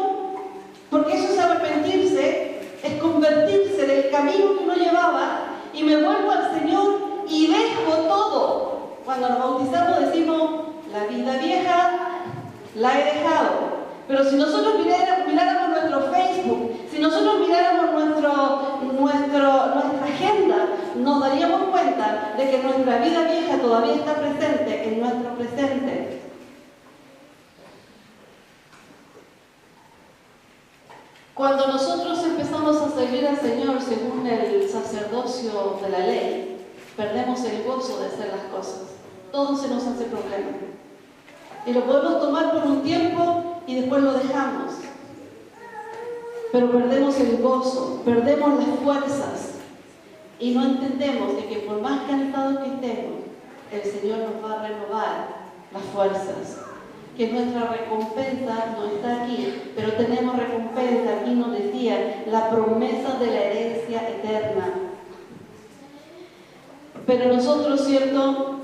Porque eso es arrepentirse, es convertirse del camino que uno llevaba, y me vuelvo al Señor y dejo todo. Cuando nos bautizamos decimos, la vida vieja la he dejado. Pero si nosotros miráramos nuestro Facebook, si nosotros miráramos nuestra agenda, nos daríamos cuenta de que nuestra vida vieja todavía está presente en nuestro presente. Cuando nosotros empezamos a servir al Señor según el sacerdocio de la ley, perdemos el gozo de hacer las cosas. Todo se nos hace problema. Y lo podemos tomar por un tiempo y después lo dejamos. Pero perdemos el gozo, perdemos las fuerzas y no entendemos de que por más cansados que estemos, el Señor nos va a renovar las fuerzas. Que nuestra recompensa no está aquí, pero tenemos recompensa, aquí nos decía, la promesa de la herencia eterna. Pero nosotros, ¿cierto?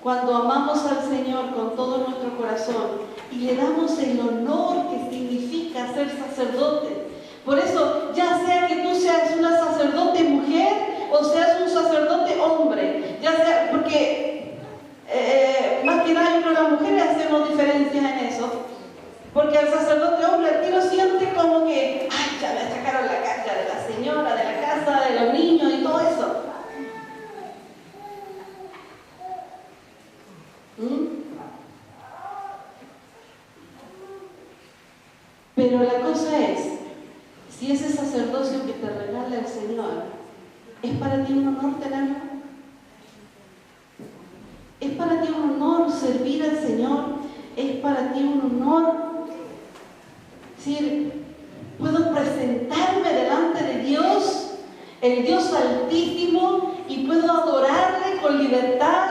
Cuando amamos al Señor con todo nuestro corazón y le damos el honor que significa ser sacerdote. Por eso, ya sea que tú seas una sacerdote mujer o seas un sacerdote hombre, ya sea, porque Señor, ¿es para ti un honor tenerlo? ¿Es para ti un honor servir al Señor? ¿Es para ti un honor decir, puedo presentarme delante de Dios, el Dios Altísimo, y puedo adorarle con libertad?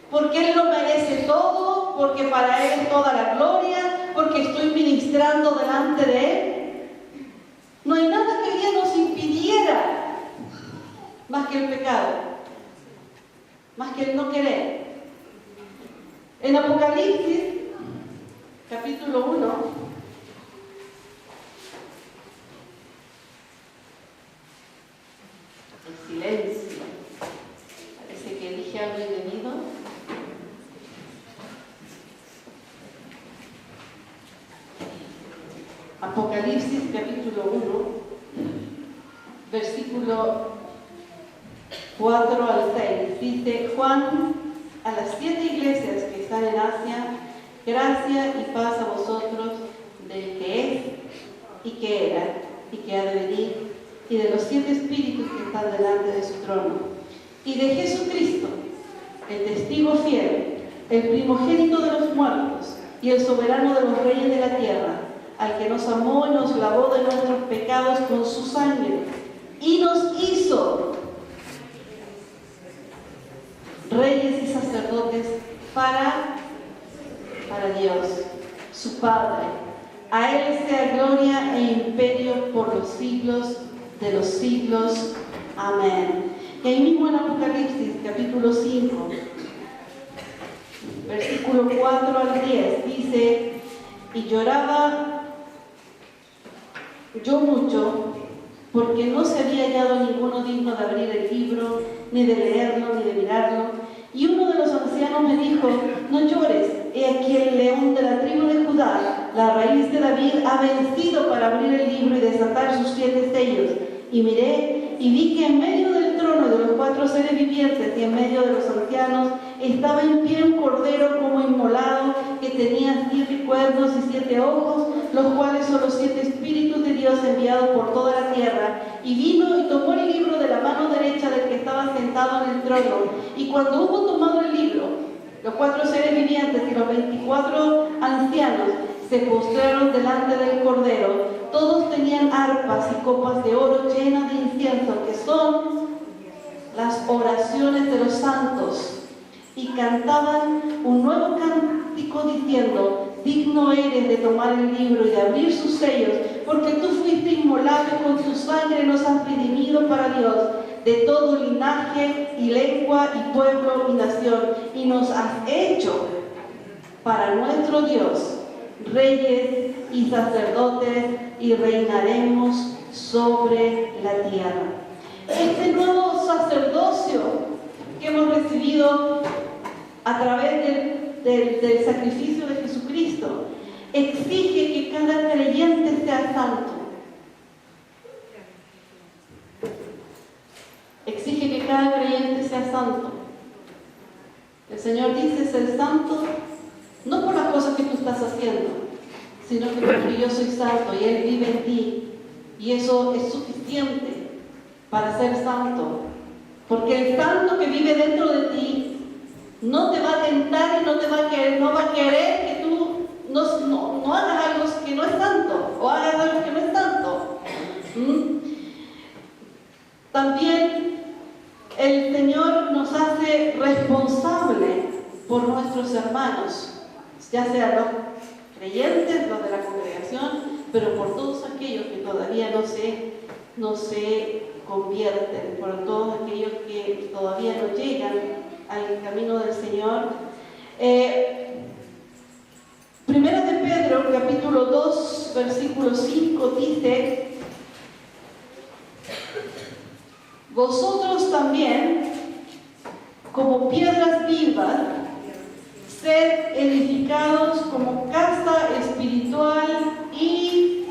Porque Él lo merece todo, porque para Él es toda la gloria, porque estoy ministrando delante de Él. No hay nada que Dios nos impidiera más que el pecado, más que el no querer. En Apocalipsis, capítulo 1, el silencio, parece que dije algo indebido. Apocalipsis capítulo 1, versículo 4 al 6, dice: Juan, a las 7 iglesias que están en Asia, gracia y paz a vosotros del que es, y que era, y que ha de venir, y de los 7 espíritus que están delante de su trono, y de Jesucristo, el testigo fiel, el primogénito de los muertos, y el soberano de los reyes de la tierra, al que nos amó y nos lavó de nuestros pecados con su sangre, y nos hizo reyes y sacerdotes para Dios, su Padre. A Él sea gloria e imperio por los siglos de los siglos. Amén. Y ahí mismo en Apocalipsis, capítulo 5, versículo 4 al 10, dice: y lloraba yo mucho, porque no se había hallado ninguno digno de abrir el libro, ni de leerlo, ni de mirarlo. Y uno de los ancianos me dijo: no llores, he aquí el león de la tribu de Judá, la raíz de David, ha vencido para abrir el libro y desatar sus 7 sellos. Y miré, y vi que en medio del trono de los 4 seres vivientes y en medio de los ancianos estaba en pie un cordero como inmolado, que tenía 7 cuernos y 7 ojos, los cuales son los 7 espíritus de Dios enviados por toda la tierra. Y vino y tomó el libro de la mano derecha del que estaba sentado en el trono. Y cuando hubo tomado el libro, los 4 seres vivientes y los 24 ancianos se postraron delante del cordero. Todos tenían arpas y copas de oro llenas de incienso, que son las oraciones de los santos, y cantaban un nuevo cántico diciendo: digno eres de tomar el libro y de abrir sus sellos, porque tú fuiste inmolado y con tu sangre nos has redimido para Dios de todo linaje y lengua y pueblo y nación, y nos has hecho para nuestro Dios reyes y sacerdotes, y reinaremos sobre la tierra. Este nuevo sacerdocio que hemos recibido a través del sacrificio de Jesucristo exige que cada creyente sea santo. Exige que cada creyente sea santo. El Señor dice: ser santo no por las cosas que tú estás haciendo, sino que porque yo soy santo y Él vive en ti, y eso es suficiente para ser santo. Porque el santo que vive dentro de ti no te va a tentar y no va a querer que tú no hagas algo que no es santo, o hagas algo que no es santo. También el Señor nos hace responsable por nuestros hermanos, ya sean los creyentes, los de la congregación, pero por todos aquellos que todavía no se convierten, por todos aquellos que todavía no llegan al camino del Señor. Primera de Pedro, capítulo 2, versículo 5, dice: vosotros también, como piedras vivas, sed edificados como casa espiritual y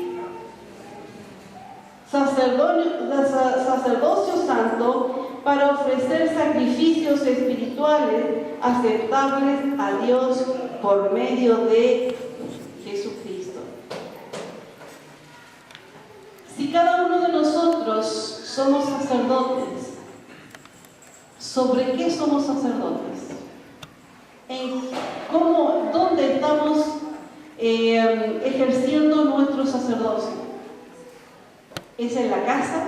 sacerdocio santo, para ofrecer sacrificios espirituales aceptables a Dios por medio de Jesucristo. Si cada uno de nosotros somos sacerdotes. ¿Sobre qué somos sacerdotes? ¿Dónde estamos ejerciendo nuestro sacerdocio? ¿Es en la casa?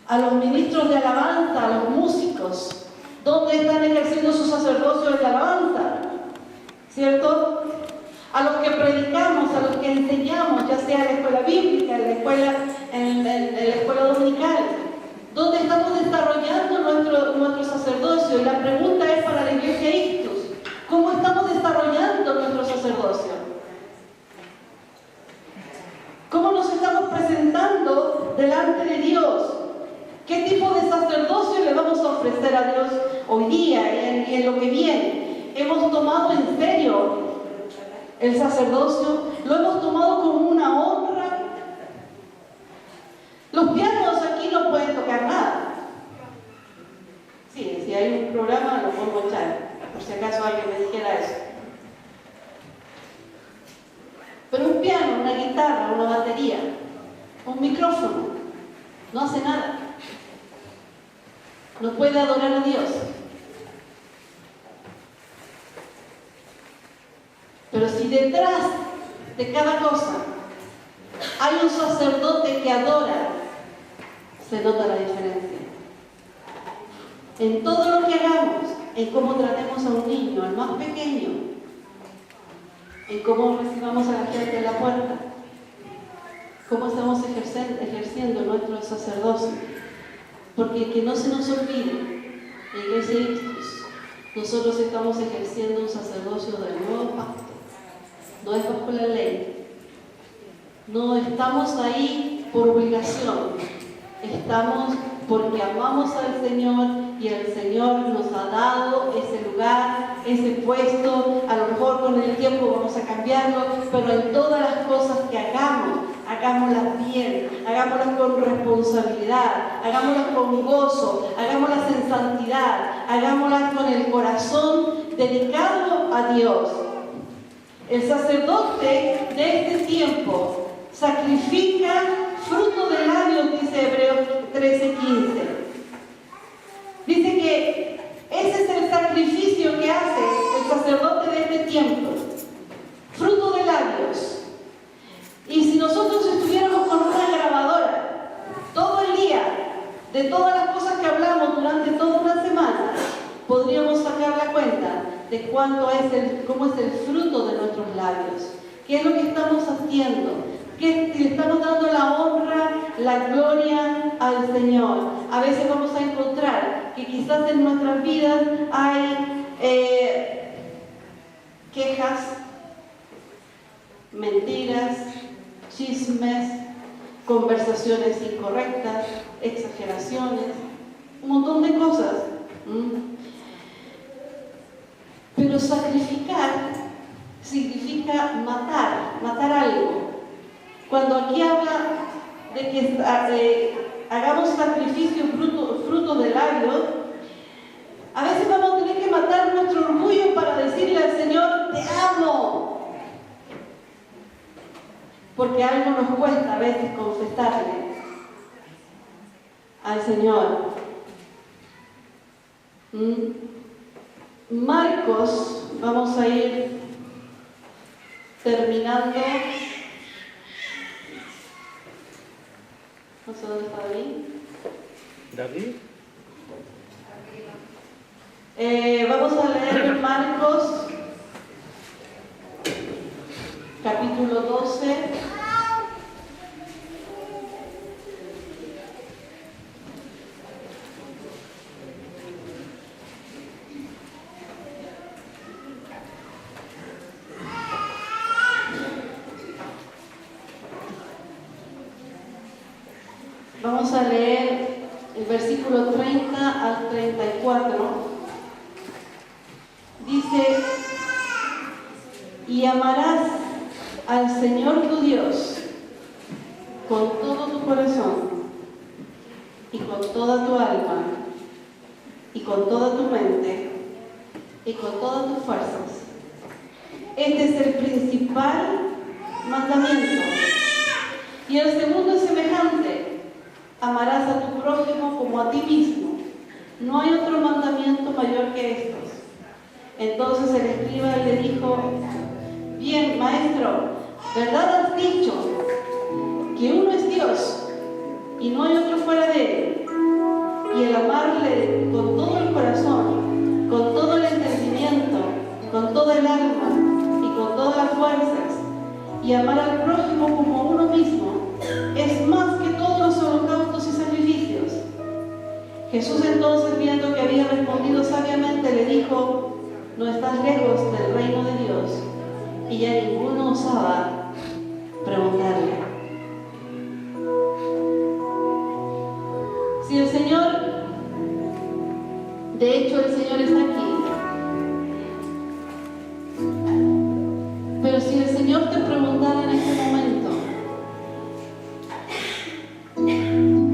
A los ministros de alabanza, a los músicos, ¿dónde están ejerciendo su sacerdocio de alabanza? ¿Cierto? A los que predicamos, a los que enseñamos, ya sea en la escuela bíblica, en la escuela dominical, ¿dónde estamos desarrollando nuestro sacerdocio? Y la pregunta es para la iglesia Ictus: ¿cómo estamos desarrollando nuestro sacerdocio? ¿Cómo nos estamos presentando delante de Dios? ¿Qué tipo de sacerdocio le vamos a ofrecer a Dios hoy día y en lo que viene? ¿Hemos tomado en serio el sacerdocio? ¿Lo hemos tomado como una honra? Los pianos aquí no pueden tocar nada. Sí, si hay un programa lo puedo echar, por si acaso alguien me dijera eso. Pero un piano, una guitarra, una batería, un micrófono, no hace nada. No puede adorar a Dios. Pero si detrás de cada cosa hay un sacerdote que adora, se nota la diferencia. En todo lo que hagamos, en cómo tratemos a un niño, al más pequeño, en cómo recibamos a la gente en la puerta, cómo estamos ejerciendo nuestro sacerdocio. Porque que no se nos olvide, en Iglesia Ictus, nosotros estamos ejerciendo un sacerdocio del nuevo pacto. No es bajo la ley. No estamos ahí por obligación. Estamos porque amamos al Señor y el Señor nos ha dado ese lugar, ese puesto. A lo mejor con el tiempo vamos a cambiarlo, pero en todas las cosas que hagamos, hagámoslas bien, hagámoslas con responsabilidad, hagámoslas con gozo, hagámoslas en santidad, hagámoslas con el corazón dedicado a Dios. El sacerdote de este tiempo sacrifica fruto de labios, dice Hebreos 13:15. Dice que ese es el sacrificio que hace el sacerdote de este tiempo. Fruto de labios. Y si nosotros estuviéramos con una grabadora todo el día de todas las cosas que hablamos durante toda una semana, podríamos sacar la cuenta de cómo es el fruto de nuestros labios. ¿Qué es lo que estamos haciendo? Que le estamos dando la honra, la gloria al Señor. A veces vamos a encontrar que quizás en nuestras vidas hay quejas, mentiras, chismes, conversaciones incorrectas, exageraciones, un montón de cosas. Pero sacrificar significa matar algo. Cuando aquí habla de que hagamos sacrificio fruto de labios, a veces vamos a tener que matar nuestro orgullo para decirle al Señor: te amo. Porque algo nos cuesta a veces confesarle al Señor. Marcos, vamos a ir terminando. No sé dónde está David. Vamos a leer Marcos, capítulo 12. Vamos a leer el versículo 30 al 34. Dice: y amarás al Señor tu Dios con todo tu corazón y con toda tu alma y con toda tu mente y con todas tus fuerzas. Este es el principal mandamiento. Y el segundo es semejante: no hay otro mandamiento mayor que estos. Entonces el escriba le dijo: bien, maestro, ¿verdad has dicho que uno es Dios y no hay otro fuera de él? Y el amarle con todo el corazón, con todo el entendimiento, con toda el alma y con todas las fuerzas, y amar al prójimo como uno mismo, es más que todos los holocaustos y sacrificios. Jesús entonces, viendo que había respondido sabiamente, le dijo: no estás lejos del reino de Dios. Y ya ninguno osaba preguntarle. Si el Señor, de hecho el Señor está aquí, pero si el Señor te preguntara en este momento: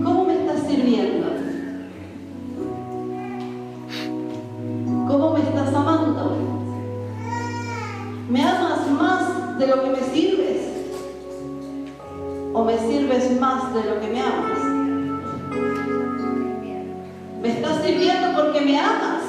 ¿cómo me estás sirviendo? ¿Cómo me estás amando? ¿Me amas más de lo que me sirves? ¿O me sirves más de lo que me amas? ¿Me estás sirviendo porque me amas?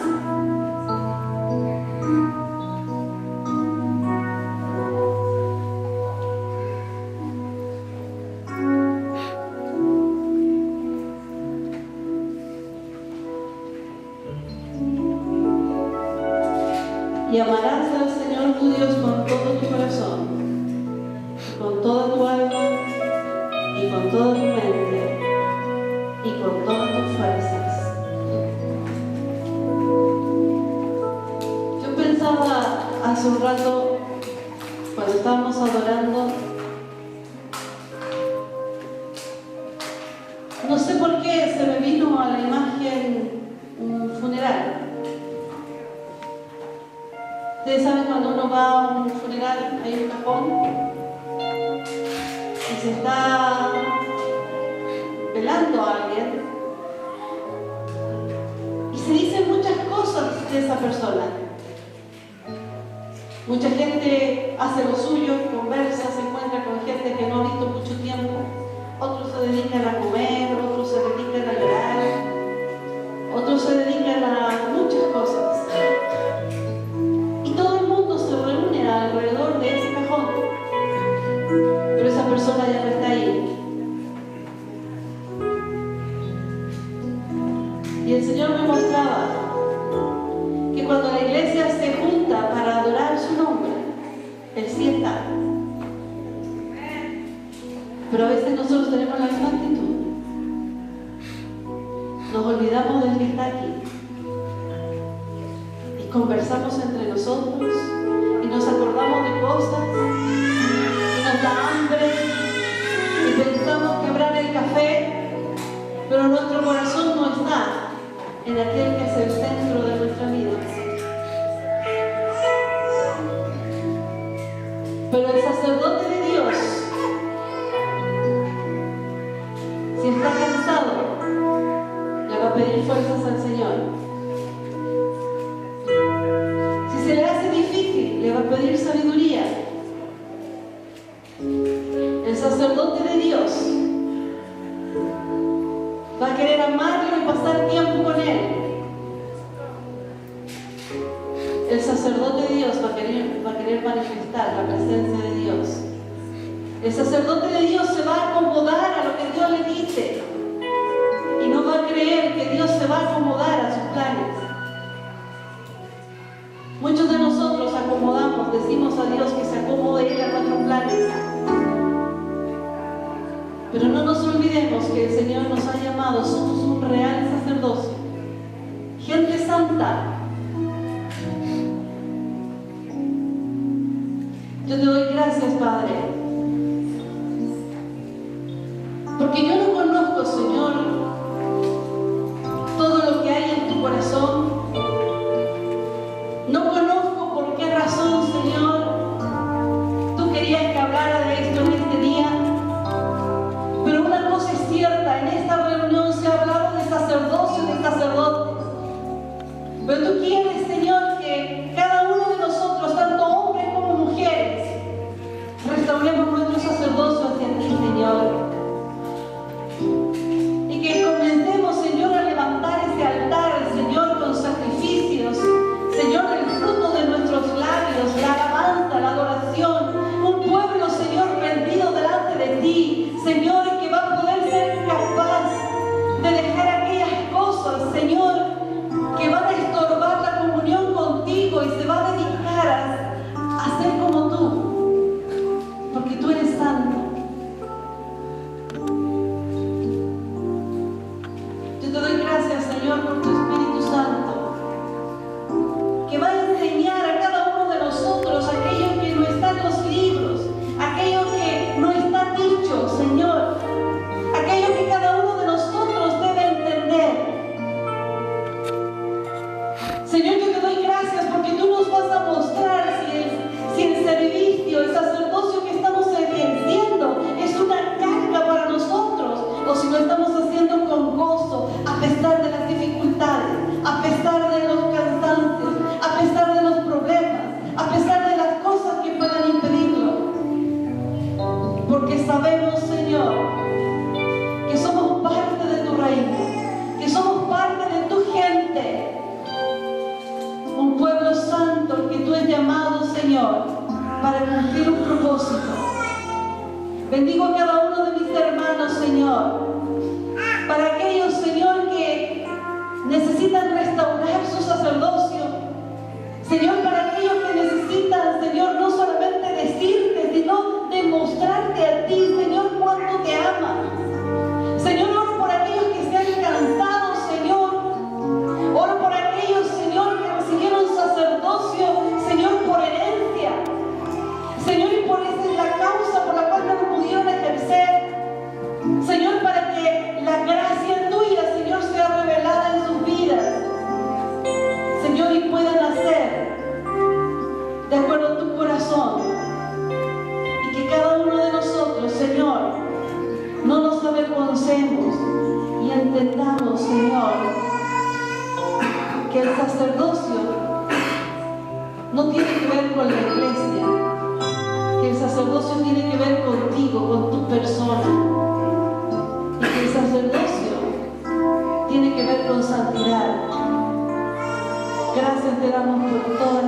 Y amarás al Señor tu Dios con todo tu corazón, con toda tu alma y con toda tu mente y con todas tus fuerzas. Yo pensaba hace un rato, cuando estábamos adorando, no sé por qué se me vino a la imagen un funeral. Ustedes saben, cuando uno va a un funeral, hay un cajón y se está velando a alguien y se dicen muchas cosas de esa persona. Mucha gente hace lo suyo, conversa, se encuentra con gente que no ha visto mucho tiempo. Otros se dedican a comer, otros se dedican a llorar, otros se dedican a muchas cosas. Alrededor de ese cajón, pero esa persona ya no está ahí. Y el Señor me mostraba que cuando la iglesia se junta para adorar su nombre, Él sí está. Pero a veces nosotros tenemos la misma actitud. Nos olvidamos del que está aquí y conversamos entre nosotros. Y nos acordamos de cosas, y nos da hambre, y pensamos quebrar el café, pero nuestro corazón no está en aquel que es el centro de nuestra vida. Pero el sacerdote de Dios, si está cansado, le va a pedir fuerzas al Señor. Si se le hace difícil, le va a pedir sabiduría. El sacerdote de Dios va a querer amarlo y pasar tiempo con Él. El sacerdote de Dios va a querer manifestar la presencia de Dios. El sacerdote de Dios se va a acomodar a lo que Dios le dice y no va a creer que Dios se va a acomodar a sus planes. Muchos de nosotros acomodamos, decimos a Dios que se acomode Él a nuestros planes. Pero no nos olvidemos que el Señor nos ha llamado, somos un real sacerdocio, gente santa. Yo te doy gracias, Padre, porque yo no conozco, Señor, todo lo que hay en tu corazón. No conozco por qué razón, Señor, tú querías que hablara de esto en este día. Pero una cosa es cierta, en esta reunión se ha hablado de sacerdocio y de sacerdotes. Pero tú quieres, Señor, que cada uno de nosotros, tanto hombres como mujeres, restauremos nuestro sacerdocio hacia ti, Señor. o si lo estamos haciendo con gozo, a pesar de las dificultades, a pesar de los cansancios, a pesar de los problemas, a pesar de las cosas que puedan impedirlo. Porque sabemos, Señor, que somos parte de tu reino, que somos parte de tu gente, un pueblo santo que tú has llamado, Señor, para cumplir un propósito. Bendigo a cada uno de mis hermanos, Señor, para aquellos, Señor, que necesitan restaurar su sacerdocio, Señor, para aquellos que necesitan, Señor, no solamente decirte, sino demostrarte a ti, Señor, cuánto te aman. Señor, oro por aquellos que se han cansado, Señor. Oro por aquellos, Señor, que recibieron sacerdocio, Señor, por herencia. Señor, y por esa es la causa por la cual no lo pudieron ejercer. Señor, para que la gracia tuya, Señor, sea revelada en sus vidas. Señor, y puedan hacer de acuerdo a tu corazón. Y que cada uno de nosotros, Señor, no nos avergoncemos y entendamos, Señor, que el sacerdocio no tiene que ver con la iglesia, que el sacerdocio tiene que ver contigo, con tu persona, y que el sacerdocio tiene que ver con santidad. Gracias te damos por toda